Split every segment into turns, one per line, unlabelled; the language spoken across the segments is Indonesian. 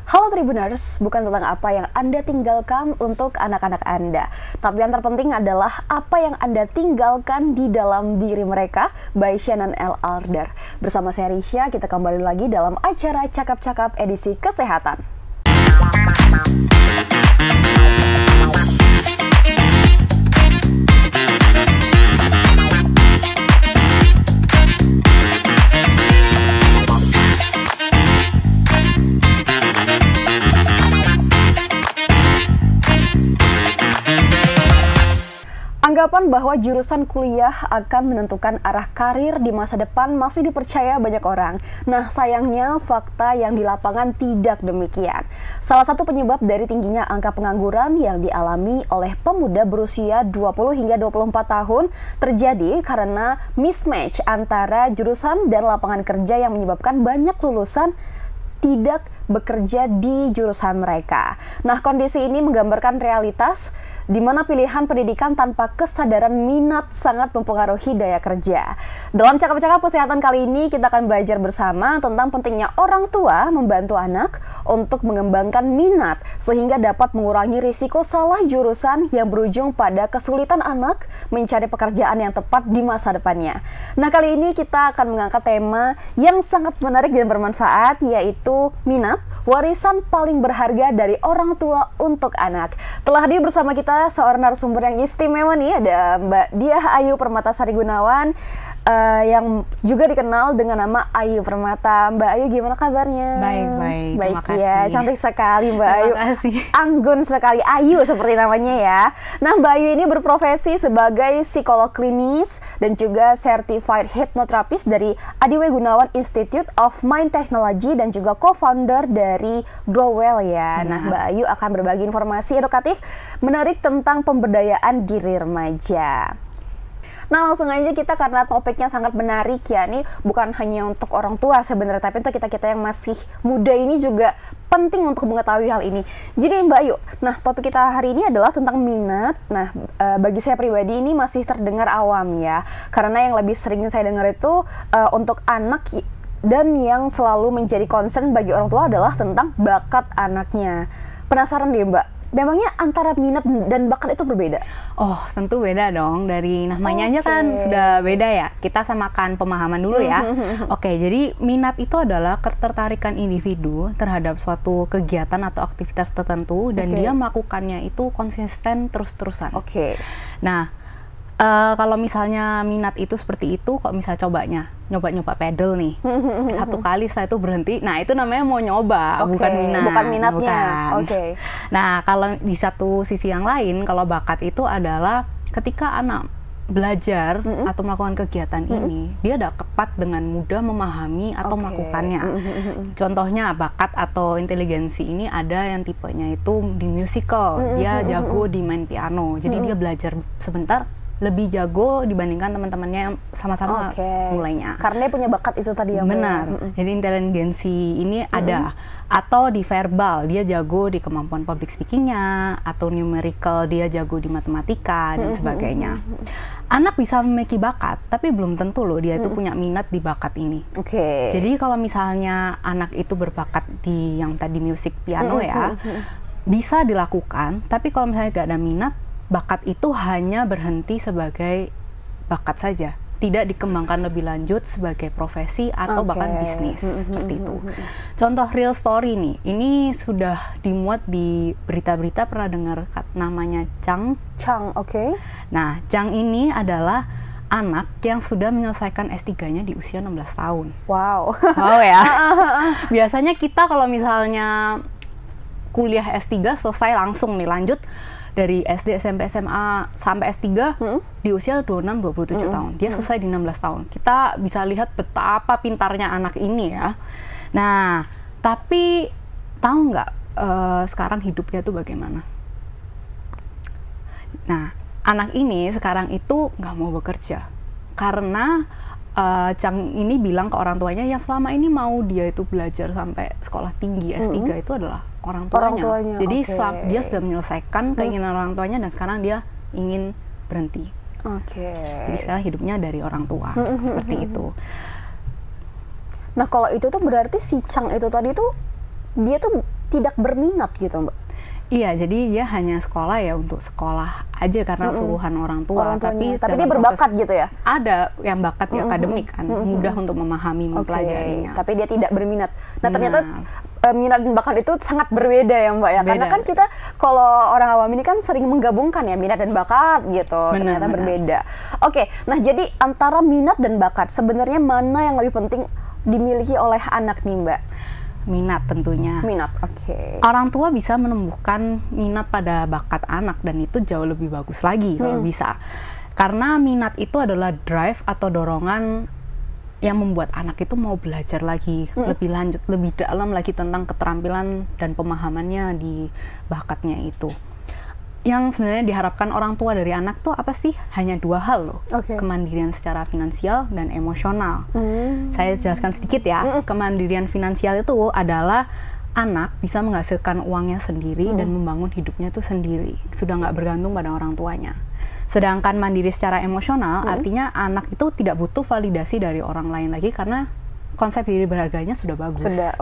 Halo Tribuners, bukan tentang apa yang Anda tinggalkan untuk anak-anak Anda, tapi yang terpenting adalah apa yang Anda tinggalkan di dalam diri mereka, by Shannon L. Alder. Bersama saya Risha, kita kembali lagi dalam acara Cakap-Cakap edisi Kesehatan. Anggapan bahwa jurusan kuliah akan menentukan arah karir di masa depan masih dipercaya banyak orang. Nah, sayangnya fakta yang di lapangan tidak demikian. Salah satu penyebab dari tingginya angka pengangguran yang dialami oleh pemuda berusia 20 hingga 24 tahun terjadi karena mismatch antara jurusan dan lapangan kerja yang menyebabkan banyak lulusan tidak bekerja di jurusan mereka. Nah, kondisi ini menggambarkan realitas di mana pilihan pendidikan tanpa kesadaran minat sangat mempengaruhi daya kerja. Dalam Cakap-Cakap Kesehatan kali ini, kita akan belajar bersama tentang pentingnya orang tua membantu anak untuk mengembangkan minat sehingga dapat mengurangi risiko salah jurusan yang berujung pada kesulitan anak mencari pekerjaan yang tepat di masa depannya. Nah, kali ini kita akan mengangkat tema yang sangat menarik dan bermanfaat, yaitu minat, warisan paling berharga dari orang tua untuk anak. Telah hadir bersama kita seorang narasumber yang istimewa nih, ada Mbak Diah Ayu Permatasari Gunawan, yang juga dikenal dengan nama Ayu Permata. Mbak Ayu, gimana kabarnya?
Baik,
baik
terima
ya,
kasih.
cantik sekali Mbak Ayu.
Terima kasih.
Anggun sekali, Ayu seperti namanya ya. Nah, Mbak Ayu ini berprofesi sebagai psikolog klinis dan juga certified hypnotherapist dari Adiwe Gunawan Institute of Mind Technology dan juga co-founder dari Growwell ya. Nah, Mbak Ayu akan berbagi informasi edukatif menarik tentang pemberdayaan diri remaja. Nah, langsung aja kita, karena topiknya sangat menarik ya. Ini bukan hanya untuk orang tua sebenarnya, tapi untuk kita-kita yang masih muda ini juga penting untuk mengetahui hal ini. Jadi Mbak Ayu, nah topik kita hari ini adalah tentang minat. Nah, bagi saya pribadi ini masih terdengar awam ya. Karena yang lebih sering saya dengar itu untuk anak, dan yang selalu menjadi concern bagi orang tua adalah tentang bakat anaknya. Penasaran deh Mbak, memangnya antara minat dan bakat itu berbeda?
Oh, tentu beda dong. Dari namanya aja kan sudah beda ya. Kita samakan pemahaman dulu ya. Oke, jadi minat itu adalah ketertarikan individu terhadap suatu kegiatan atau aktivitas tertentu dan dia melakukannya itu konsisten terus-terusan. Nah, kalau misalnya minat itu seperti itu, kalau misalnya nyoba pedal nih, satu kali saya itu berhenti, nah itu namanya mau nyoba, bukan minat.
Bukan minatnya.
Nah, kalau di satu sisi yang lain, kalau bakat itu adalah ketika anak belajar atau melakukan kegiatan ini, dia dapat dengan mudah memahami atau melakukannya. Contohnya bakat atau inteligensi ini ada yang tipenya itu di musical, dia jago di main piano, jadi dia belajar sebentar lebih jago dibandingkan teman-temannya yang sama-sama mulainya.
Karena dia punya bakat itu tadi yang
benar. Jadi inteligensi ini ada. Atau di verbal, dia jago di kemampuan public speakingnya, atau numerical, dia jago di matematika dan sebagainya. Anak bisa memiliki bakat, tapi belum tentu loh dia itu punya minat di bakat ini. Jadi kalau misalnya anak itu berbakat di yang tadi musik piano ya, bisa dilakukan, tapi kalau misalnya gak ada minat, bakat itu hanya berhenti sebagai bakat saja, tidak dikembangkan lebih lanjut sebagai profesi atau bahkan bisnis, seperti itu. Contoh real story nih, ini sudah dimuat di berita-berita, pernah dengar namanya Chang? Nah, Chang ini adalah anak yang sudah menyelesaikan S3-nya di usia 16 tahun.
Wow
ya. Biasanya kita kalau misalnya kuliah S3 selesai langsung nih, lanjut dari SD, SMP, SMA sampai S3 di usia 26-27 tahun. Dia selesai di 16 tahun. Kita bisa lihat betapa pintarnya anak ini ya. Nah, tapi tahu nggak sekarang hidupnya tuh bagaimana? Nah, anak ini sekarang itu nggak mau bekerja karena Chang ini bilang ke orang tuanya yang selama ini mau dia itu belajar sampai sekolah tinggi S3 itu adalah orang tuanya. Jadi dia sudah menyelesaikan keinginan orang tuanya dan sekarang dia ingin berhenti. Jadi sekarang hidupnya dari orang tua, seperti itu.
Nah, kalau itu tuh berarti si Chang itu tadi tuh dia tuh tidak berminat gitu, Mbak?
Iya, jadi dia hanya sekolah ya untuk sekolah aja karena suruhan orang tua. Tapi
dia berbakat gitu ya?
Ada yang bakat di akademik kan, mudah untuk memahami, mempelajarinya.
Tapi dia tidak berminat. Nah ternyata minat dan bakat itu sangat berbeda ya Mbak ya? Karena kan kita kalau orang awam ini kan sering menggabungkan ya minat dan bakat gitu. Ternyata berbeda. Oke, nah jadi antara minat dan bakat sebenarnya mana yang lebih penting dimiliki oleh anak nih Mbak?
Minat tentunya.
Minat, oke.
Orang tua bisa menumbuhkan minat pada bakat anak dan itu jauh lebih bagus lagi kalau bisa. Karena minat itu adalah drive atau dorongan yang membuat anak itu mau belajar lagi, lebih lanjut, lebih dalam lagi tentang keterampilan dan pemahamannya di bakatnya itu. Yang sebenarnya diharapkan orang tua dari anak tuh apa sih? Hanya dua hal loh, kemandirian secara finansial dan emosional. Saya jelaskan sedikit ya, kemandirian finansial itu adalah anak bisa menghasilkan uangnya sendiri dan membangun hidupnya itu sendiri, sudah nggak bergantung pada orang tuanya. Sedangkan mandiri secara emosional artinya anak itu tidak butuh validasi dari orang lain lagi karena konsep diri berharganya sudah bagus.
Sudah,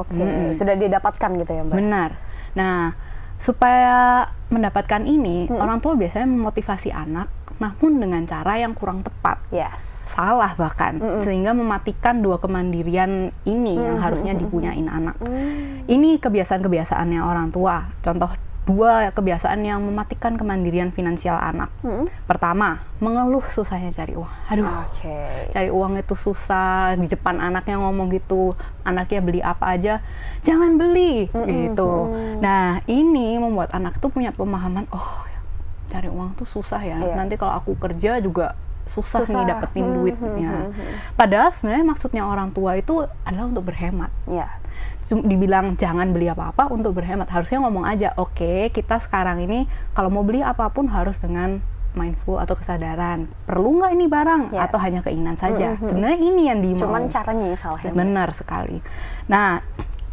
sudah didapatkan gitu ya Mbak?
Benar. Nah, supaya mendapatkan ini, orang tua biasanya memotivasi anak, namun dengan cara yang kurang tepat. Salah bahkan, sehingga mematikan dua kemandirian ini yang harusnya dipunyain anak. Ini kebiasaan-kebiasaannya orang tua. Contoh dua kebiasaan yang mematikan kemandirian finansial anak. Pertama, mengeluh susahnya cari uang. Aduh, cari uang itu susah. Di depan anaknya ngomong gitu, anaknya beli apa aja, jangan beli gitu. Nah, ini membuat anak tuh punya pemahaman, oh, cari uang tuh susah ya. Nanti kalau aku kerja juga susah nih dapetin duitnya. Padahal sebenarnya maksudnya orang tua itu adalah untuk berhemat. Dibilang jangan beli apa-apa untuk berhemat, harusnya ngomong aja, oke, kita sekarang ini kalau mau beli apapun harus dengan mindful atau kesadaran. Perlu nggak ini barang atau hanya keinginan saja? Sebenarnya ini yang dimau.
Cuman caranya yang salah.
Benar sekali. Nah,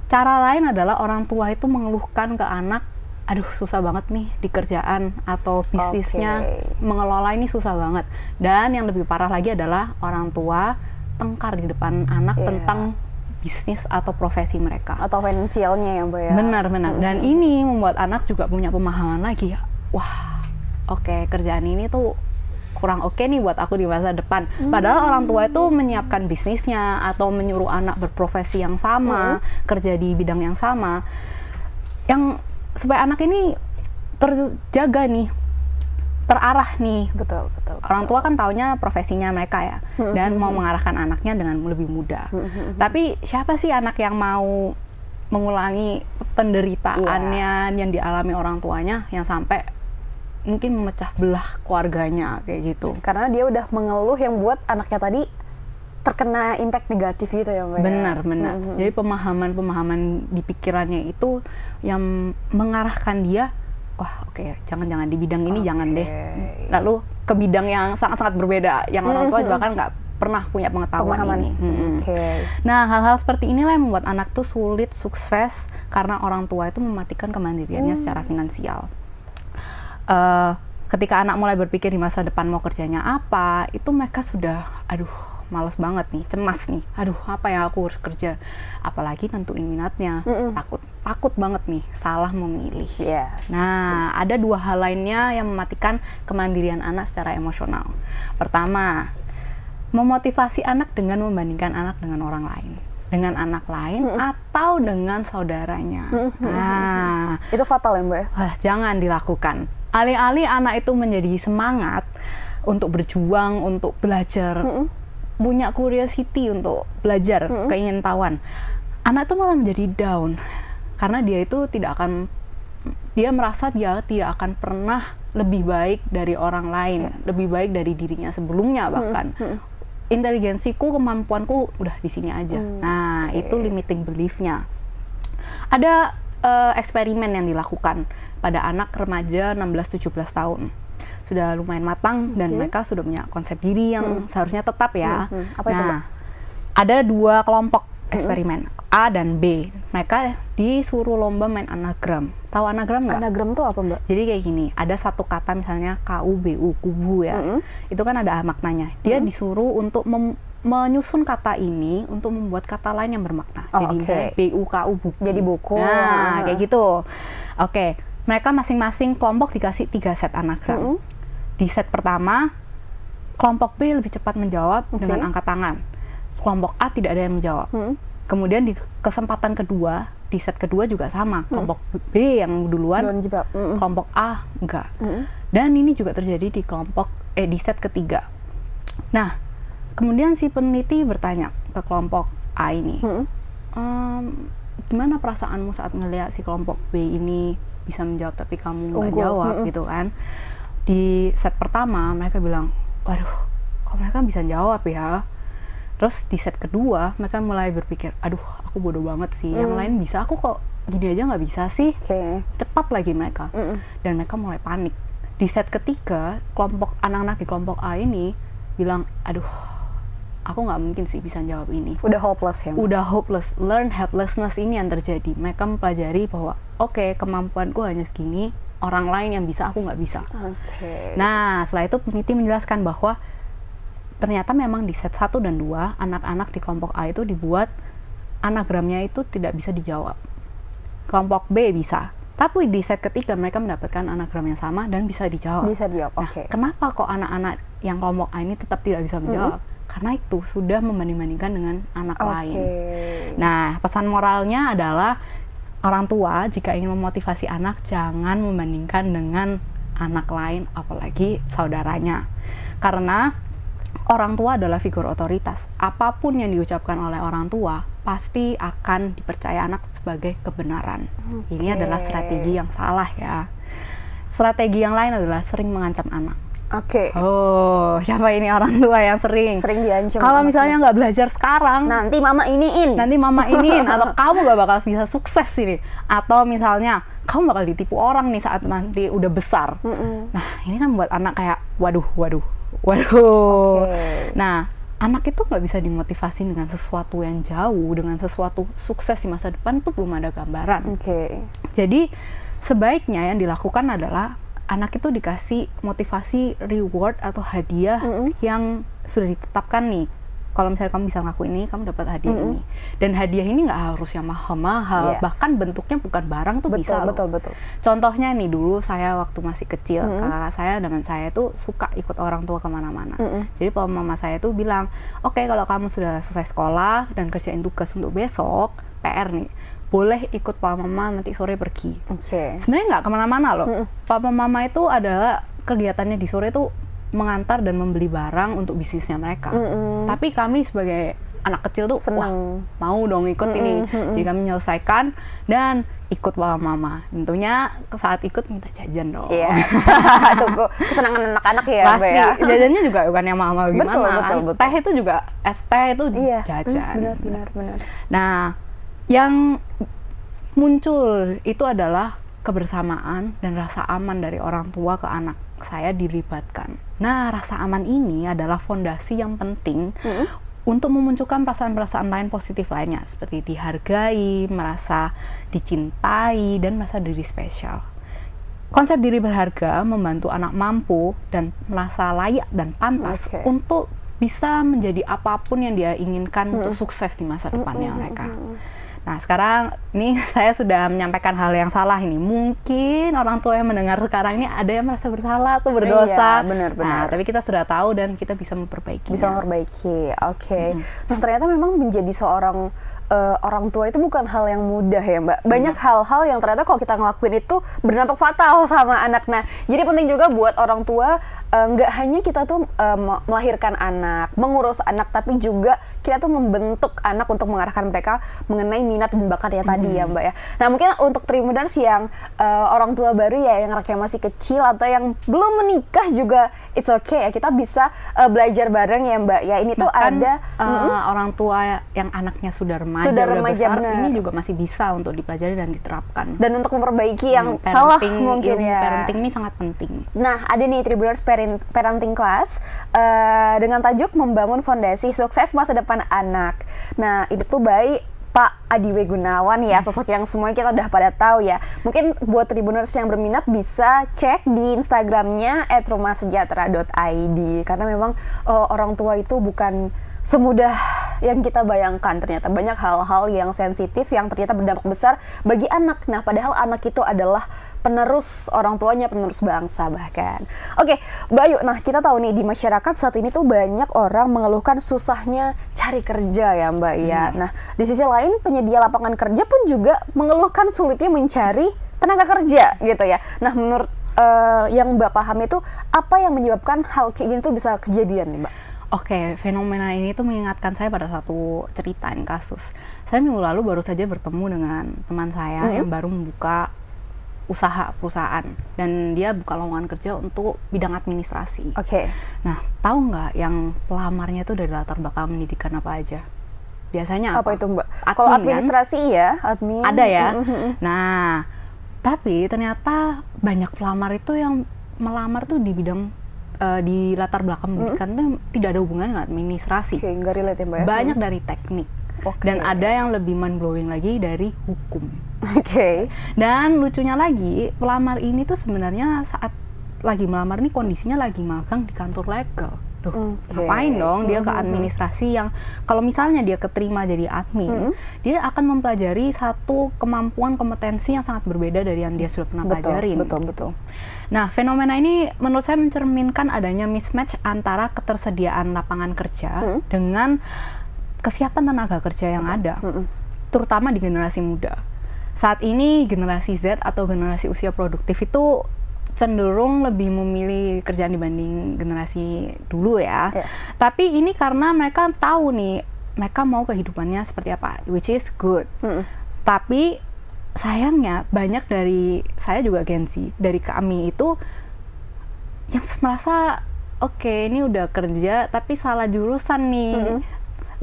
cara lain adalah orang tua itu mengeluhkan ke anak, aduh susah banget nih di kerjaan atau bisnisnya, mengelola ini susah banget. Dan yang lebih parah lagi adalah orang tua tengkar di depan anak tentang bisnis atau profesi mereka.
Atau finansialnya ya Mbak ya?
Benar. Dan ini membuat anak juga punya pemahaman lagi, wah oke, kerjaan ini tuh kurang oke nih buat aku di masa depan. Padahal orang tua itu menyiapkan bisnisnya atau menyuruh anak berprofesi yang sama, kerja di bidang yang sama, yang supaya anak ini terjaga nih, terarah nih.
Betul.
Orang tua kan taunya profesinya mereka ya, dan mau mengarahkan anaknya dengan lebih mudah. Tapi siapa sih anak yang mau mengulangi penderitaannya yang dialami orang tuanya, yang sampai mungkin memecah belah keluarganya kayak gitu?
Karena dia udah mengeluh yang buat anaknya tadi terkena impact negatif gitu ya Mbak?
Benar. Jadi pemahaman di pikirannya itu yang mengarahkan dia, wah oke, jangan di bidang ini jangan deh. Lalu ke bidang yang sangat-sangat berbeda, yang orang tua juga kan nggak pernah punya pengetahuan ini. Nah, hal-hal seperti inilah yang membuat anak tuh sulit sukses karena orang tua itu mematikan kemandiriannya secara finansial. Ketika anak mulai berpikir di masa depan mau kerjanya apa, itu mereka sudah, aduh, males banget nih, cemas nih, aduh apa yang aku harus kerja, apalagi tentuin minatnya, takut banget nih salah memilih. Nah, ada dua hal lainnya yang mematikan kemandirian anak secara emosional. Pertama, memotivasi anak dengan membandingkan anak dengan orang lain, dengan anak lain atau dengan saudaranya. Nah,
itu fatal ya Mbak?
Jangan dilakukan. Alih-alih anak itu menjadi semangat untuk berjuang, untuk belajar, punya curiosity untuk belajar, keingintahuan, anak itu malah menjadi down karena dia merasa dia tidak akan pernah lebih baik dari orang lain, lebih baik dari dirinya sebelumnya bahkan. Inteligensiku, kemampuanku udah di sini aja. Nah, itu limiting belief-nya. Ada eksperimen yang dilakukan pada anak remaja 16-17 tahun. Sudah lumayan matang dan mereka sudah punya konsep diri yang seharusnya tetap ya.
Apa itu, Mbak?
Ada dua kelompok eksperimen, A dan B. Mereka disuruh lomba main anagram. Tahu anagram nggak?
Anagram tuh apa Mbak?
Jadi kayak gini, ada satu kata misalnya KUBU, kubu ya. Itu kan ada maknanya. Dia disuruh untuk menyusun kata ini untuk membuat kata lain yang bermakna. Jadi misalnya BUKU, buku.
Jadi buku.
Nah, kayak gitu. Oke, mereka masing-masing kelompok dikasih 3 set anagram. Di set pertama, kelompok B lebih cepat menjawab dengan angkat tangan. Kelompok A tidak ada yang menjawab. Kemudian di kesempatan kedua, di set kedua juga sama. Kelompok B yang duluan, kelompok A enggak. Dan ini juga terjadi di di set ketiga. Nah, kemudian si peneliti bertanya ke kelompok A ini, gimana perasaanmu saat ngelihat si kelompok B ini bisa menjawab tapi kamu nggak jawab gitu kan? Di set pertama mereka bilang, waduh, kok mereka bisa jawab ya? Terus di set kedua mereka mulai berpikir, aduh, aku bodoh banget sih. Yang lain bisa, aku kok gini aja nggak bisa sih? Cepat lagi mereka, dan mereka mulai panik. Di set ketiga, kelompok anak-anak di kelompok A ini bilang, aduh, aku nggak mungkin sih bisa jawab ini.
Udah hopeless ya?
Udah hopeless. Learn helplessness ini yang terjadi. Mereka mempelajari bahwa oke, kemampuanku hanya segini, orang lain yang bisa, aku nggak bisa. Nah, setelah itu peneliti menjelaskan bahwa ternyata memang di set 1 dan 2, anak-anak di kelompok A itu dibuat anagramnya itu tidak bisa dijawab. Kelompok B bisa. Tapi di set ketiga mereka mendapatkan anagram yang sama dan bisa dijawab.
Bisa dijawab,
Nah, kenapa kok anak-anak yang kelompok A ini tetap tidak bisa menjawab? Karena itu sudah membanding-bandingkan dengan anak lain. Nah, pesan moralnya adalah orang tua jika ingin memotivasi anak, jangan membandingkan dengan anak lain, apalagi saudaranya. Karena orang tua adalah figur otoritas. Apapun yang diucapkan oleh orang tua pasti akan dipercaya anak sebagai kebenaran. Ini adalah strategi yang salah ya. Strategi yang lain adalah sering mengancam anak. Oh, siapa ini orang tua yang sering
diancam?
Kalau misalnya nggak belajar sekarang,
nanti mama iniin,
atau kamu nggak bakal bisa sukses ini, atau misalnya kamu bakal ditipu orang nih saat nanti udah besar. Nah, ini kan buat anak kayak waduh. Nah, anak itu nggak bisa dimotivasi dengan sesuatu yang jauh, dengan sesuatu sukses di masa depan itu belum ada gambaran. Jadi sebaiknya yang dilakukan adalah anak itu dikasih motivasi, reward atau hadiah yang sudah ditetapkan nih. Kalau misalnya kamu bisa ngelakuin ini, kamu dapat hadiah ini. Dan hadiah ini nggak harus yang mahal-mahal, bahkan bentuknya bukan barang tuh bisa loh. Betul. Contohnya nih, dulu saya waktu masih kecil, kakak saya dan saya tuh suka ikut orang tua kemana-mana. Jadi papa mama saya tuh bilang, oke, kalau kamu sudah selesai sekolah dan kerjain tugas untuk besok, PR nih, boleh ikut papa mama nanti sore pergi. Sebenarnya nggak kemana-mana loh. Papa mama itu adalah kegiatannya di sore itu mengantar dan membeli barang untuk bisnisnya mereka. Tapi kami sebagai anak kecil tuh senang, mau dong ikut ini. Jadi kami menyelesaikan dan ikut papa mama. Tentunya saat ikut minta jajan dong.
Tunggu kesenangan anak-anak ya.
Pasti jajannya juga bukan yang mahal gimana.
Betul.
Teh itu juga, es teh itu jajan.
Benar.
Nah, yang muncul itu adalah kebersamaan dan rasa aman dari orang tua ke anak. Saya dilibatkan. Nah, rasa aman ini adalah fondasi yang penting untuk memunculkan perasaan-perasaan lain positif lainnya, seperti dihargai, merasa dicintai, dan merasa diri spesial. Konsep diri berharga membantu anak mampu dan merasa layak dan pantas untuk bisa menjadi apapun yang dia inginkan untuk sukses di masa depannya mereka. Nah, sekarang nih saya sudah menyampaikan hal yang salah ini. Mungkin orang tua yang mendengar sekarang ini ada yang merasa bersalah atau berdosa.
Benar.
Nah, tapi kita sudah tahu dan kita bisa memperbaiki.
Nah, ternyata memang menjadi seorang orang tua itu bukan hal yang mudah ya, Mbak. Banyak hal-hal yang ternyata kalau kita ngelakuin itu berdampak fatal sama anak. Nah, jadi penting juga buat orang tua nggak hanya kita tuh melahirkan anak, mengurus anak, tapi juga kita tuh membentuk anak untuk mengarahkan mereka mengenai minat dan bakatnya tadi ya, Mbak ya. Nah, mungkin untuk Tribuners yang orang tua baru ya, yang anaknya masih kecil atau yang belum menikah juga, it's okay ya, kita bisa belajar bareng ya, Mbak ya. Ini tuh ada
orang tua yang anaknya sudah remaja besar, ini juga masih bisa untuk dipelajari dan diterapkan.
Dan untuk memperbaiki yang salah mungkin ya.
Parenting ini sangat penting.
Nah, ada nih Tribuners parenting class dengan tajuk membangun fondasi sukses masa depan anak. Nah, itu tuh by Pak Adiwe Gunawan ya, sosok yang semuanya kita udah pada tahu ya. Mungkin buat Tribuners yang berminat bisa cek di Instagramnya @rumahsejahtera.id, karena memang orang tua itu bukan semudah yang kita bayangkan. Ternyata banyak hal-hal yang sensitif yang ternyata berdampak besar bagi anak. Nah, padahal anak itu adalah penerus orang tuanya, penerus bangsa bahkan. Oke, Mbak Ayu, nah kita tahu nih di masyarakat saat ini tuh banyak orang mengeluhkan susahnya cari kerja ya Mbak ya. Nah, di sisi lain penyedia lapangan kerja pun juga mengeluhkan sulitnya mencari tenaga kerja gitu ya. Nah, menurut yang Mbak paham itu apa yang menyebabkan hal kayak gini tuh bisa kejadian nih Mbak?
Oke, fenomena ini tuh mengingatkan saya pada satu cerita nih, kasus. Saya minggu lalu baru saja bertemu dengan teman saya yang baru membuka usaha perusahaan dan dia buka lowongan kerja untuk bidang administrasi.
Oke.
Nah, tahu nggak yang pelamarnya tuh dari latar belakang pendidikan apa aja? Biasanya
Apa itu Mbak?
Admin,
Kalau administrasi
kan?
Ya, admin.
Ada ya. Nah, tapi ternyata banyak pelamar itu yang melamar tuh di bidang di latar belakang pendidikan tuh tidak ada hubungan dengan administrasi.
Oke, nggak relate ya Mbak ya?
Banyak dari teknik. Dan ada yang lebih mind blowing lagi dari hukum.
Oke.
Dan lucunya lagi, pelamar ini tuh sebenarnya saat lagi melamar ini kondisinya lagi magang di kantor legal. Tuh, ngapain dong dia ke administrasi yang kalau misalnya dia keterima jadi admin, dia akan mempelajari satu kemampuan kompetensi yang sangat berbeda dari yang dia sudah pernah pelajarin.
Betul.
Nah, fenomena ini menurut saya mencerminkan adanya mismatch antara ketersediaan lapangan kerja dengan kesiapan tenaga kerja yang ada, terutama di generasi muda. Saat ini generasi Z atau generasi usia produktif itu cenderung lebih memilih kerjaan dibanding generasi dulu ya.
Yes.
Tapi ini karena mereka tahu nih, mereka mau kehidupannya seperti apa, which is good. Tapi sayangnya banyak dari saya juga Gen Z, dari kami itu yang merasa oke, ini udah kerja tapi salah jurusan nih.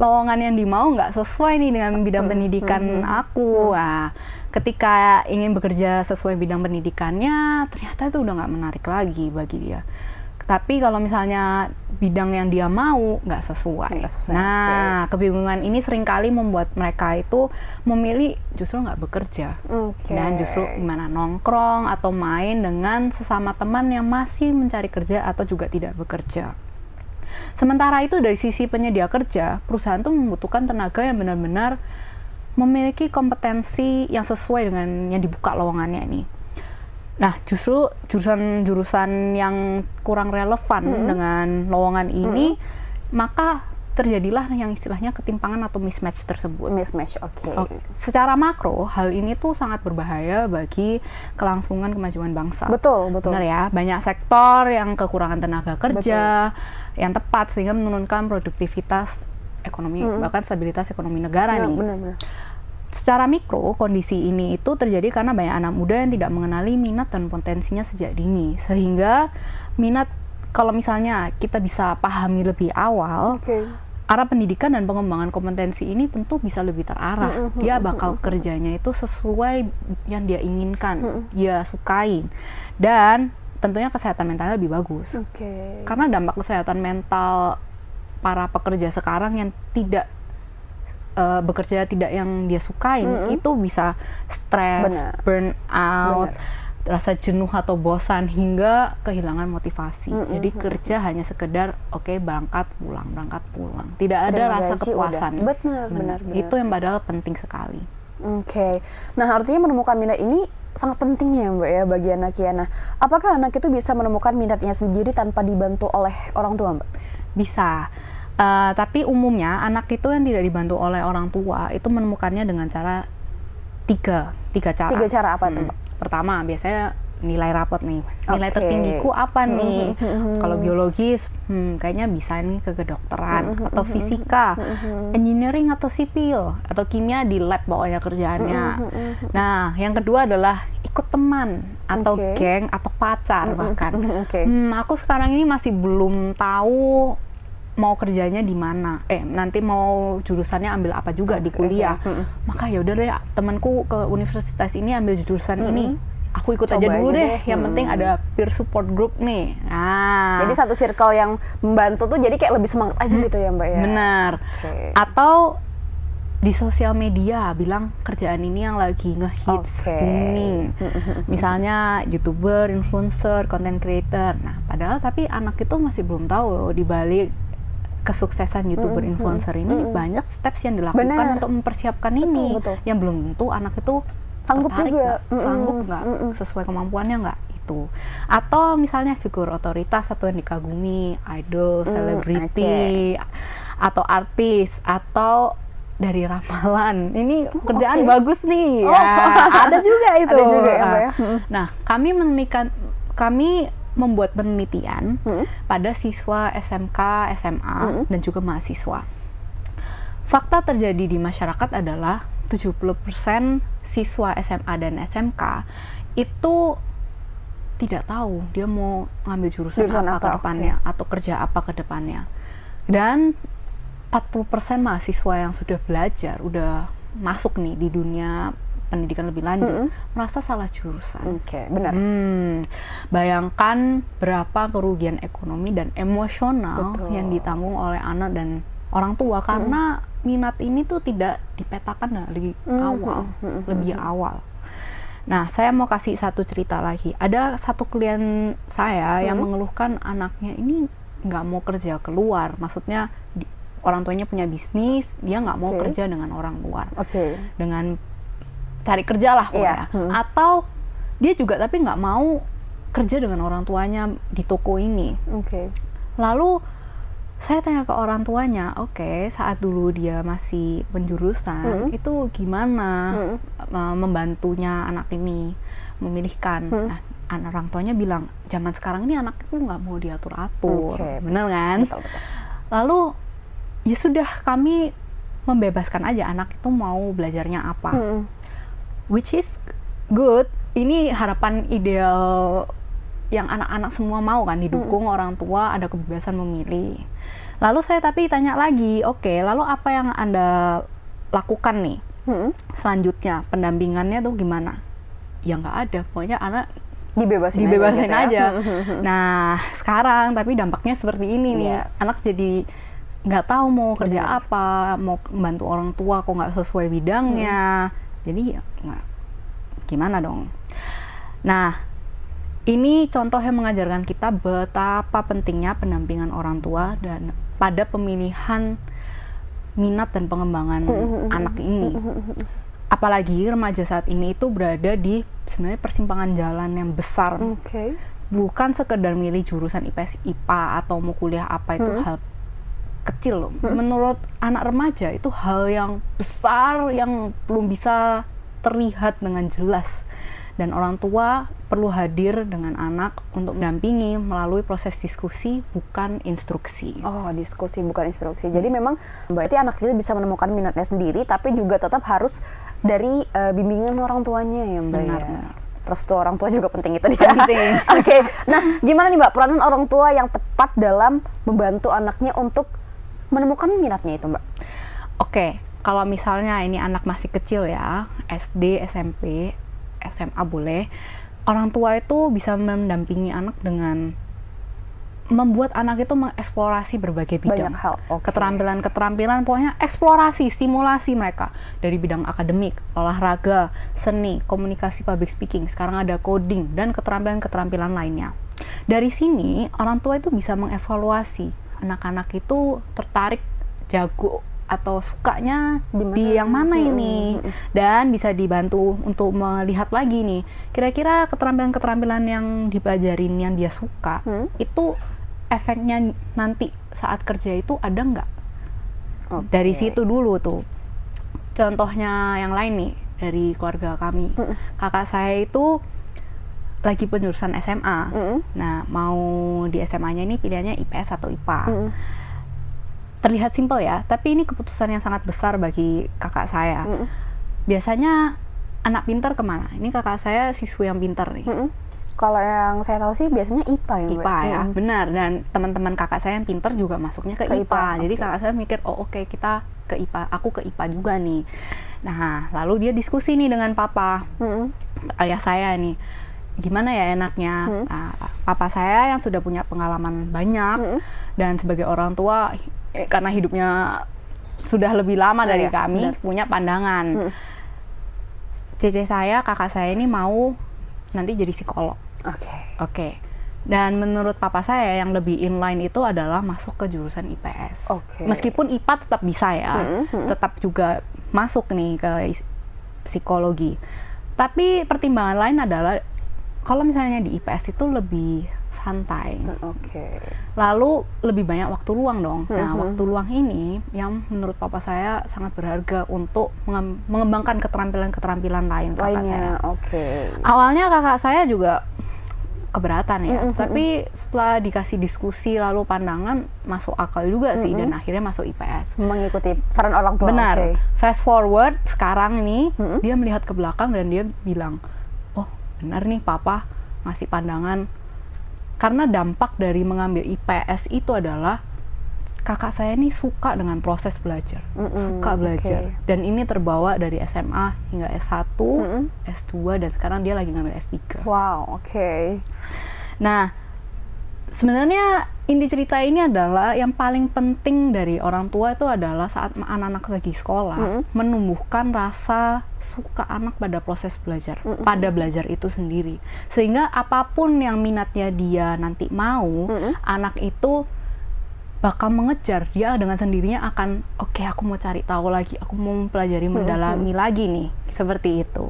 Lowongan yang dimau nggak sesuai nih dengan bidang pendidikan aku. Nah, ketika ingin bekerja sesuai bidang pendidikannya, ternyata itu udah nggak menarik lagi bagi dia. Tapi kalau misalnya bidang yang dia mau nggak sesuai. Nah, kebingungan ini seringkali membuat mereka itu memilih justru nggak bekerja. Dan justru gimana nongkrong atau main dengan sesama teman yang masih mencari kerja atau juga tidak bekerja. Sementara itu dari sisi penyedia kerja, perusahaan tuh membutuhkan tenaga yang benar-benar memiliki kompetensi yang sesuai dengan yang dibuka lowongannya ini. Nah, justru jurusan-jurusan yang kurang relevan dengan lowongan ini, maka terjadilah yang istilahnya ketimpangan atau mismatch tersebut.
Mismatch, oke.
Secara makro, hal ini tuh sangat berbahaya bagi kelangsungan kemajuan bangsa.
Betul.
Benar ya, banyak sektor yang kekurangan tenaga kerja yang tepat sehingga menurunkan produktivitas ekonomi, bahkan stabilitas ekonomi negara nih.
Benar.
Secara mikro, kondisi ini itu terjadi karena banyak anak muda yang tidak mengenali minat dan potensinya sejak dini. Sehingga minat, kalau misalnya kita bisa pahami lebih awal, arah pendidikan dan pengembangan kompetensi ini tentu bisa lebih terarah. Dia bakal kerjanya itu sesuai yang dia inginkan, dia sukain. Dan tentunya kesehatan mentalnya lebih bagus. Karena dampak kesehatan mental para pekerja sekarang yang tidak bekerja tidak yang dia sukain, itu bisa stres, burn out, rasa jenuh atau bosan hingga kehilangan motivasi. Jadi kerja hanya sekedar berangkat pulang, tidak ada rasa kepuasan.
Benar.
Itu yang padahal penting sekali.
Nah, artinya menemukan minat ini sangat penting ya Mbak ya bagi anak ya. Nah, apakah anak itu bisa menemukan minatnya sendiri tanpa dibantu oleh orang tua Mbak?
Bisa. Tapi umumnya anak itu yang tidak dibantu oleh orang tua itu menemukannya dengan cara tiga cara.
Tiga cara apa tuh Mbak?
Pertama, biasanya nilai rapot nih. Nilai tertinggiku apa nih? Kalau biologis, kayaknya bisa nih ke kedokteran, atau fisika, engineering atau sipil, atau kimia di lab pokoknya kerjaannya. Nah, yang kedua adalah ikut teman, atau geng, atau pacar bahkan. Aku sekarang ini masih belum tahu mau kerjanya di mana, nanti mau jurusannya ambil apa juga di kuliah. Maka ya udah deh, temanku ke universitas ini ambil jurusan ini, aku ikut aja dulu deh. Yang penting ada peer support group nih. Nah,
jadi satu circle yang membantu tuh jadi kayak lebih semangat aja gitu ya Mbak ya.
Benar. Atau di sosial media bilang kerjaan ini yang lagi ngehits, booming. Misalnya YouTuber, influencer, content creator. Nah, padahal tapi anak itu masih belum tahu loh di balik kesuksesan YouTuber influencer ini banyak steps yang dilakukan untuk mempersiapkan ini. Yang belum tentu anak itu
sanggup juga,
sanggup nggak, sesuai kemampuannya nggak itu. Atau misalnya figur otoritas atau yang dikagumi, idol, selebriti, atau artis, atau dari ramalan. Ini kerjaan bagus nih. Ada juga itu.
Ada juga ya, Mbak ya.
Nah, kami membuat penelitian pada siswa SMK, SMA, dan juga mahasiswa. Fakta terjadi di masyarakat adalah 70% siswa SMA dan SMK itu tidak tahu dia mau ngambil jurusan apa ke depannya, atau kerja apa ke depannya. Dan 40% mahasiswa yang sudah belajar, udah masuk nih di dunia pendidikan lebih lanjut, merasa salah jurusan.
Benar.
Bayangkan berapa kerugian ekonomi dan emosional yang ditanggung oleh anak dan orang tua karena minat ini tuh tidak dipetakan dari awal, lebih awal. Nah, saya mau kasih satu cerita lagi. Ada satu klien saya yang mengeluhkan anaknya ini nggak mau kerja keluar, maksudnya orang tuanya punya bisnis, dia nggak mau kerja dengan orang luar, dengan cari kerja lah pokoknya. Atau dia juga tapi nggak mau kerja dengan orang tuanya di toko ini. Lalu saya tanya ke orang tuanya, saat dulu dia masih penjurusan, itu gimana membantunya anak ini memilihkan. Nah, orang tuanya bilang, zaman sekarang ini anak itu nggak mau diatur-atur, bener kan?
Betul.
Lalu ya sudah, kami membebaskan aja anak itu mau belajarnya apa, which is good. Ini harapan ideal yang anak-anak semua mau kan, didukung orang tua, ada kebebasan memilih. Lalu saya tapi tanya lagi, lalu apa yang Anda lakukan nih selanjutnya, pendampingannya tuh gimana? Ya nggak ada, pokoknya anak dibebasin aja. Nah, sekarang tapi dampaknya seperti ini nih, anak jadi nggak tahu mau kerja apa, mau membantu orang tua kok nggak sesuai bidangnya, jadi ya gimana dong. Nah, ini contoh yang mengajarkan kita betapa pentingnya pendampingan orang tua dan pada pemilihan minat dan pengembangan anak ini. Apalagi remaja saat ini itu berada di sebenarnya persimpangan jalan yang besar. Bukan sekedar milih jurusan IPS IPA atau mau kuliah apa, itu hal kecil loh. Menurut anak remaja itu hal yang besar yang belum bisa terlihat dengan jelas. Dan orang tua perlu hadir dengan anak untuk mendampingi melalui proses diskusi, bukan instruksi.
Diskusi bukan instruksi. Jadi memang berarti anak itu bisa menemukan minatnya sendiri, tapi juga tetap harus dari bimbingan orang tuanya ya, Mbak.
Benar.
Restu orang tua juga penting itu dia. Nah, gimana nih Mbak peranan orang tua yang tepat dalam membantu anaknya untuk menemukan minatnya itu, Mbak?
Kalau misalnya ini anak masih kecil ya, SD, SMP, SMA boleh, orang tua itu bisa mendampingi anak dengan membuat anak itu mengeksplorasi berbagai bidang.
Banyak hal.
Keterampilan, pokoknya eksplorasi, stimulasi mereka dari bidang akademik, olahraga, seni, komunikasi, public speaking, sekarang ada coding, dan keterampilan lainnya. Dari sini, orang tua itu bisa mengevaluasi anak-anak itu tertarik, jago, atau sukanya di yang mana ini, dan bisa dibantu untuk melihat lagi nih, kira-kira keterampilan-keterampilan yang dipelajarin yang dia suka itu efeknya nanti saat kerja itu ada nggak? Dari situ dulu tuh. Contohnya yang lain nih dari keluarga kami, kakak saya itu lagi penjurusan SMA. Nah, mau di SMA-nya ini pilihannya IPS atau IPA. Terlihat simpel ya, tapi ini keputusan yang sangat besar bagi kakak saya. Biasanya anak pintar kemana? Ini kakak saya siswa yang pintar nih.
Kalau yang saya tahu sih biasanya IPA ya,
IPA ya, benar. Dan teman-teman kakak saya yang pintar juga masuknya ke IPA. Jadi kakak saya mikir, kita ke IPA, aku ke IPA juga nih. Nah, lalu dia diskusi nih dengan papa, ayah saya nih, gimana ya enaknya. Nah, papa saya yang sudah punya pengalaman banyak dan sebagai orang tua, karena hidupnya sudah lebih lama dari kami, punya pandangan. Cece saya, kakak saya ini mau nanti jadi psikolog. Dan menurut papa saya yang lebih inline itu adalah masuk ke jurusan IPS. Meskipun IPA tetap bisa ya, tetap juga masuk nih ke psikologi. Tapi pertimbangan lain adalah kalau misalnya di IPS itu lebih santai. Lalu lebih banyak waktu luang dong. Nah, waktu luang ini yang menurut papa saya sangat berharga untuk mengembangkan keterampilan-keterampilan lain kakak saya. Awalnya kakak saya juga keberatan ya, tapi setelah dikasih diskusi lalu pandangan masuk akal juga sih, dan akhirnya masuk IPS.
Mengikuti saran orang tua.
Benar. Fast forward sekarang nih, dia melihat ke belakang dan dia bilang, oh benar nih papa ngasih pandangan. Karena dampak dari mengambil IPS itu adalah kakak saya ini suka dengan proses belajar, suka belajar, dan ini terbawa dari SMA hingga S1, S2, dan sekarang dia lagi ngambil S3. Nah, sebenarnya inti cerita ini adalah yang paling penting dari orang tua itu adalah saat anak-anak lagi sekolah, menumbuhkan rasa suka anak pada proses belajar, pada belajar itu sendiri, sehingga apapun yang minatnya dia nanti mau, anak itu bakal mengejar, dia dengan sendirinya akan oke, aku mau cari tahu lagi, aku mau mempelajari, mendalami lagi nih, seperti itu.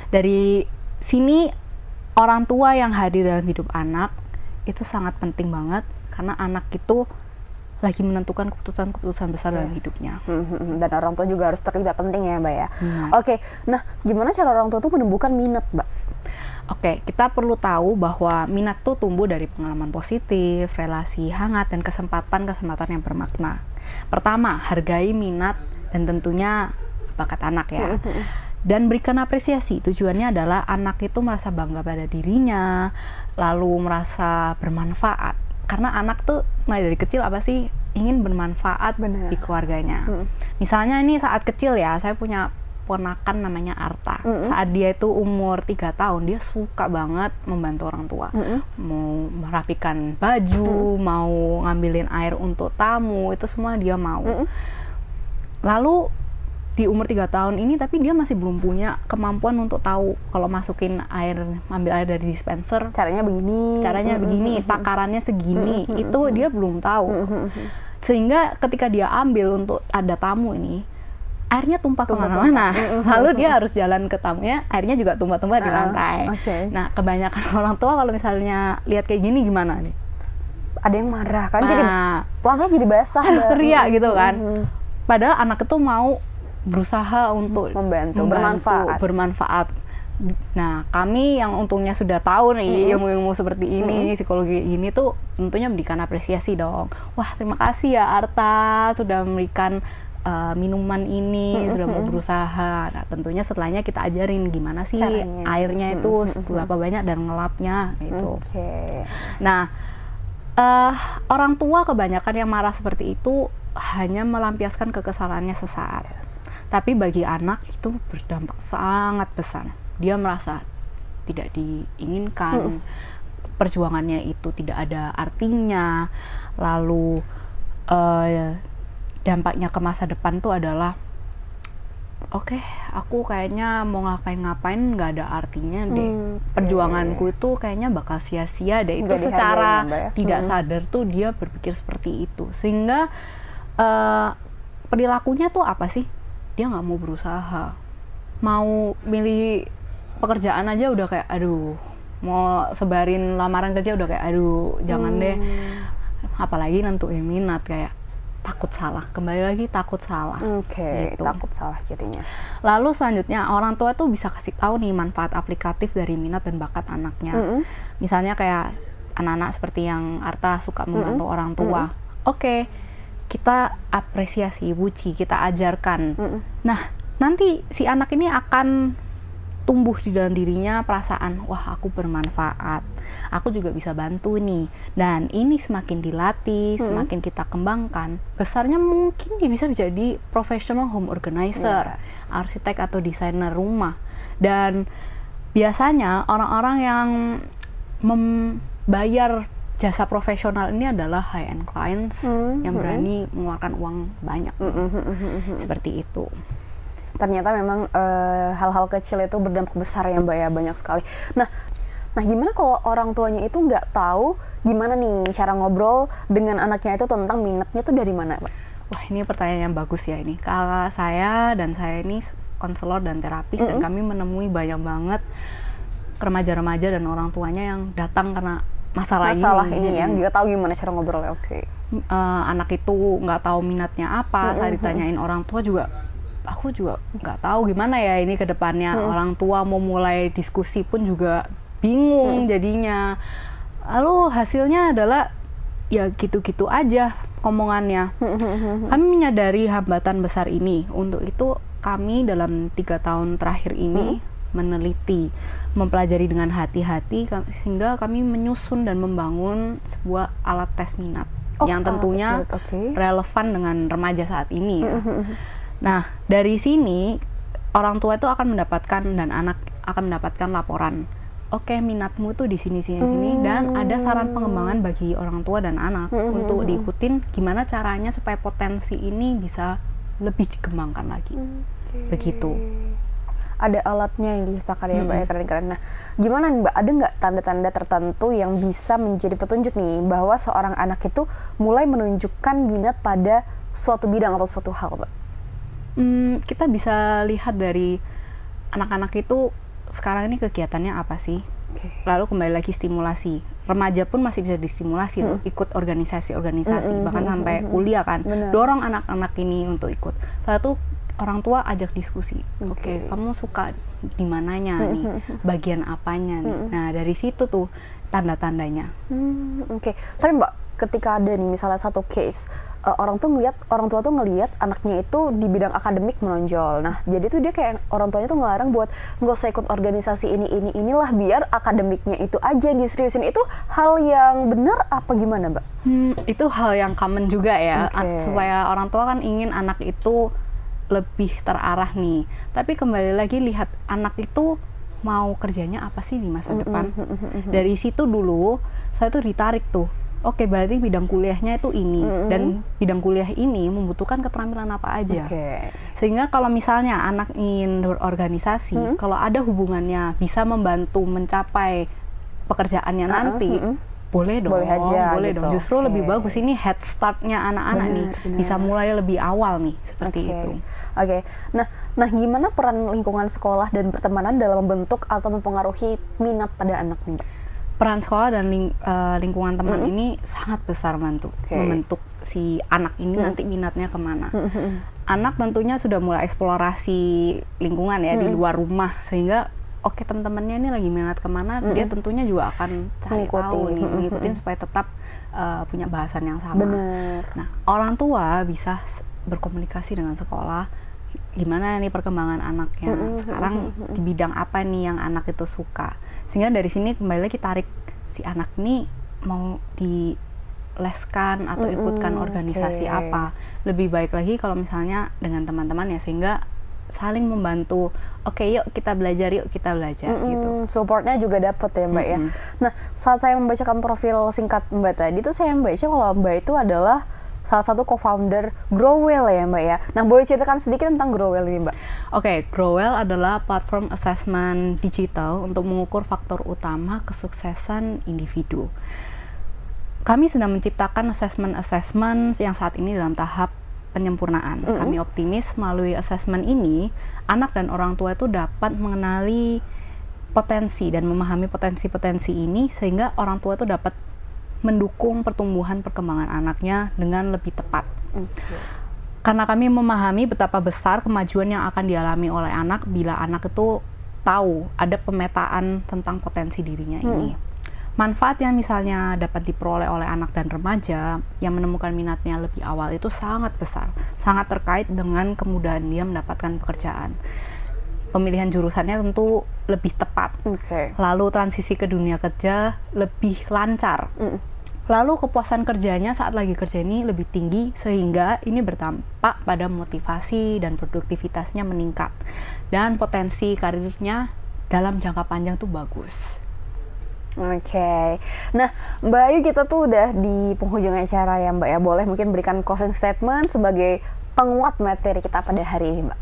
Dari sini orang tua yang hadir dalam hidup anak itu sangat penting banget, karena anak itu lagi menentukan keputusan-keputusan besar dalam hidupnya.
Dan orang tua juga harus terlibat penting ya Mbak ya. Nah gimana cara orang tua tuh menumbuhkan minat Mbak?
Kita perlu tahu bahwa minat tuh tumbuh dari pengalaman positif, relasi hangat, dan kesempatan-kesempatan yang bermakna. Pertama, hargai minat dan tentunya bakat anak ya. Dan berikan apresiasi. Tujuannya adalah anak itu merasa bangga pada dirinya, lalu merasa bermanfaat. Karena anak tuh dari kecil apa sih? Ingin bermanfaat di keluarganya. Misalnya ini saat kecil ya, saya punya ponakan namanya Arta. Saat dia itu umur 3 tahun, dia suka banget membantu orang tua. Mau merapikan baju, mau ngambilin air untuk tamu, itu semua dia mau. Lalu di umur 3 tahun ini, tapi dia masih belum punya kemampuan untuk tahu kalau masukin air, ambil air dari dispenser, caranya begini, takarannya segini, itu dia belum tahu. Sehingga ketika dia ambil untuk ada tamu ini, airnya tumpah kemana-mana, lalu dia harus jalan ke tamunya, airnya juga tumpah-tumpah di lantai. Nah, kebanyakan orang tua kalau misalnya lihat kayak gini gimana nih?
Ada yang marah kan, jadi lantai jadi basah,
teriak gitu kan. Padahal anak itu mau berusaha untuk
membantu,
bermanfaat. Nah, kami yang untungnya sudah tahu nih ilmu-ilmu seperti ini, psikologi ini tuh tentunya memberikan apresiasi dong. Wah, terima kasih ya Arta sudah memberikan minuman ini, sudah mau berusaha. Nah, tentunya setelahnya kita ajarin gimana sih caranya, airnya itu berapa banyak dan ngelapnya gitu. Nah, orang tua kebanyakan yang marah seperti itu hanya melampiaskan kekesalannya sesaat. Tapi bagi anak itu berdampak sangat besar. Dia merasa tidak diinginkan, perjuangannya itu tidak ada artinya. Lalu dampaknya ke masa depan tuh adalah oke, aku kayaknya mau ngapain nggak ada artinya deh. Perjuanganku itu kayaknya bakal sia-sia deh. Itu secara tidak sadar tuh dia berpikir seperti itu. Sehingga perilakunya tuh apa sih? Dia nggak mau berusaha. Mau milih pekerjaan aja udah kayak aduh. Mau sebarin lamaran kerja udah kayak aduh, jangan deh. Apalagi nentuin minat, kayak takut salah, kembali lagi takut salah.
Gitu. Takut salah jadinya.
Lalu selanjutnya orang tua tuh bisa kasih tahu nih manfaat aplikatif dari minat dan bakat anaknya. Misalnya kayak anak-anak seperti yang Arta suka membantu orang tua. Kita apresiasi, puji, kita ajarkan. Nah, nanti si anak ini akan tumbuh di dalam dirinya perasaan, wah aku bermanfaat, aku juga bisa bantu nih. Dan ini semakin dilatih, semakin kita kembangkan, besarnya mungkin dia bisa menjadi professional home organizer, arsitek atau desainer rumah. Dan biasanya orang-orang yang membayar jasa profesional ini adalah high-end clients yang berani mengeluarkan uang banyak. Seperti itu.
Ternyata memang hal-hal kecil itu berdampak besar ya Mbak ya, banyak sekali. Nah, Nah, gimana kalau orang tuanya itu nggak tahu gimana nih cara ngobrol dengan anaknya itu tentang minatnya tuh dari mana, Mbak?
Wah, ini pertanyaan yang bagus ya ini. Kalau saya ini konselor dan terapis, dan kami menemui banyak banget remaja-remaja dan orang tuanya yang datang karena masalah
ini ya, nggak tahu gimana cara ngobrolnya. Oke.
Anak itu nggak tahu minatnya apa, saat ditanyain orang tua juga, aku juga nggak tahu gimana ya ini ke depannya. Orang tua mau mulai diskusi pun juga bingung jadinya. Lalu hasilnya adalah ya gitu-gitu aja omongannya. Kami menyadari hambatan besar ini. Untuk itu kami dalam 3 tahun terakhir ini meneliti, mempelajari dengan hati-hati, sehingga kami menyusun dan membangun sebuah alat tes minat yang tentunya relevan dengan remaja saat ini ya. Nah, dari sini orang tua itu akan mendapatkan dan anak akan mendapatkan laporan. Oke, minatmu tuh di sini dan ada saran pengembangan bagi orang tua dan anak untuk diikutin gimana caranya supaya potensi ini bisa lebih dikembangkan lagi. Begitu.
Ada alatnya yang diciptakan ya, Mbak, ya, keren-keren. Nah, gimana nih, Mbak? Ada nggak tanda-tanda tertentu yang bisa menjadi petunjuk nih bahwa seorang anak itu mulai menunjukkan minat pada suatu bidang atau suatu hal, Mbak?
Kita bisa lihat dari anak-anak itu sekarang ini kegiatannya apa sih? Lalu kembali lagi stimulasi. Remaja pun masih bisa distimulasi tuh, ikut organisasi-organisasi, bahkan sampai kuliah kan. Dorong anak-anak ini untuk ikut. Satu, orang tua ajak diskusi. Oke, kamu suka di mananya nih? Bagian apanya nih? Nah, dari situ tuh tanda-tandanya.
Tapi Mbak, ketika ada nih misalnya satu case, orang tua tuh ngelihat anaknya itu di bidang akademik menonjol. Nah, jadi tuh dia kayak orang tuanya tuh ngelarang buat nggak usah ikut organisasi inilah, biar akademiknya itu aja yang diseriusin. Itu hal yang benar apa gimana, Mbak?
Itu hal yang common juga ya, supaya orang tua kan ingin anak itu lebih terarah nih. Tapi kembali lagi lihat anak itu mau kerjanya apa sih di masa depan. Dari situ dulu saya tuh ditarik tuh. Oke, berarti bidang kuliahnya itu ini, dan bidang kuliah ini membutuhkan keterampilan apa aja. Sehingga kalau misalnya anak ingin berorganisasi, kalau ada hubungannya bisa membantu mencapai pekerjaannya nanti, boleh dong, boleh dong. Justru lebih bagus, ini head startnya anak-anak nih, bisa mulai lebih awal nih, seperti itu.
Nah, gimana peran lingkungan sekolah dan pertemanan dalam membentuk atau mempengaruhi minat pada anak nih, Mbak?
Peran sekolah dan lingkungan teman ini sangat besar membentuk si anak ini nanti minatnya kemana. Anak tentunya sudah mulai eksplorasi lingkungan ya di luar rumah, sehingga teman-temannya ini lagi minat kemana, dia tentunya juga akan cari tahu nih, ngikutin supaya tetap punya bahasan yang sama. Nah, orang tua bisa berkomunikasi dengan sekolah, gimana nih perkembangan anaknya sekarang, di bidang apa nih yang anak itu suka, sehingga dari sini kembali lagi tarik si anak nih mau dileskan atau ikutkan organisasi apa. Lebih baik lagi kalau misalnya dengan teman-teman ya, sehingga saling membantu. Yuk kita belajar gitu.
Supportnya juga dapet ya, Mbak ya. Nah, saat saya membacakan profil singkat Mbak tadi tuh, saya membaca kalau Mbak itu adalah salah satu co-founder Growell ya, Mbak ya. Nah, boleh ceritakan sedikit tentang Growell ini, Mbak?
Growell adalah platform assessment digital untuk mengukur faktor utama kesuksesan individu. Kami sedang menciptakan assessment yang saat ini dalam tahap penyempurnaan. Kami optimis melalui assessment ini, anak dan orang tua itu dapat mengenali potensi dan memahami potensi-potensi ini, sehingga orang tua itu dapat mendukung pertumbuhan perkembangan anaknya dengan lebih tepat. Karena kami memahami betapa besar kemajuan yang akan dialami oleh anak bila anak itu tahu ada pemetaan tentang potensi dirinya ini. Manfaat yang misalnya dapat diperoleh oleh anak dan remaja yang menemukan minatnya lebih awal itu sangat besar, sangat terkait dengan kemudahan dia mendapatkan pekerjaan. Pemilihan jurusannya tentu lebih tepat. Lalu transisi ke dunia kerja lebih lancar. Lalu kepuasan kerjanya saat lagi kerja ini lebih tinggi, sehingga ini berdampak pada motivasi dan produktivitasnya meningkat. Dan potensi karirnya dalam jangka panjang tuh bagus.
Nah, Mbak Ayu, kita tuh udah di penghujung acara ya, Mbak ya. Boleh mungkin berikan closing statement sebagai penguat materi kita pada hari ini, Mbak?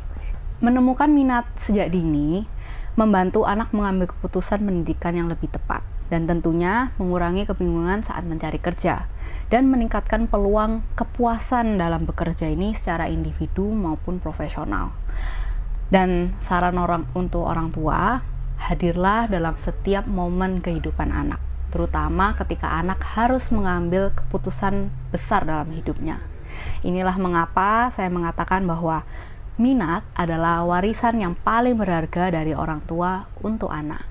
Menemukan minat sejak dini membantu anak mengambil keputusan pendidikan yang lebih tepat, dan tentunya mengurangi kebingungan saat mencari kerja, dan meningkatkan peluang kepuasan dalam bekerja ini secara individu maupun profesional. Dan saran untuk orang tua, hadirlah dalam setiap momen kehidupan anak, terutama ketika anak harus mengambil keputusan besar dalam hidupnya. Inilah mengapa saya mengatakan bahwa minat adalah warisan yang paling berharga dari orang tua untuk anak.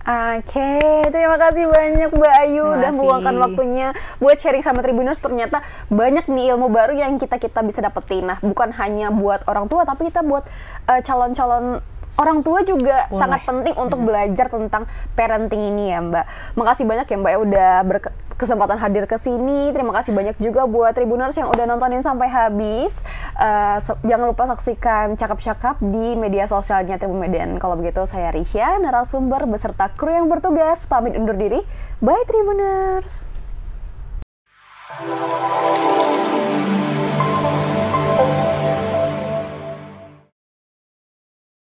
Oke, terima kasih banyak Mbak Ayu udah meluangkan waktunya buat sharing sama Tribuners. Ternyata banyak nih ilmu baru yang kita bisa dapetin. Nah, bukan hanya buat orang tua, tapi kita buat calon-calon orang tua juga sangat penting untuk belajar tentang parenting ini ya Mbak. Makasih banyak ya Mbak ya udah berkesempatan hadir ke sini. Terima kasih banyak juga buat Tribuners yang udah nontonin sampai habis. Jangan lupa saksikan cakap-cakap di media sosialnya Tribun Medan. Kalau begitu saya Risha, narasumber beserta kru yang bertugas pamit undur diri. Bye Tribuners.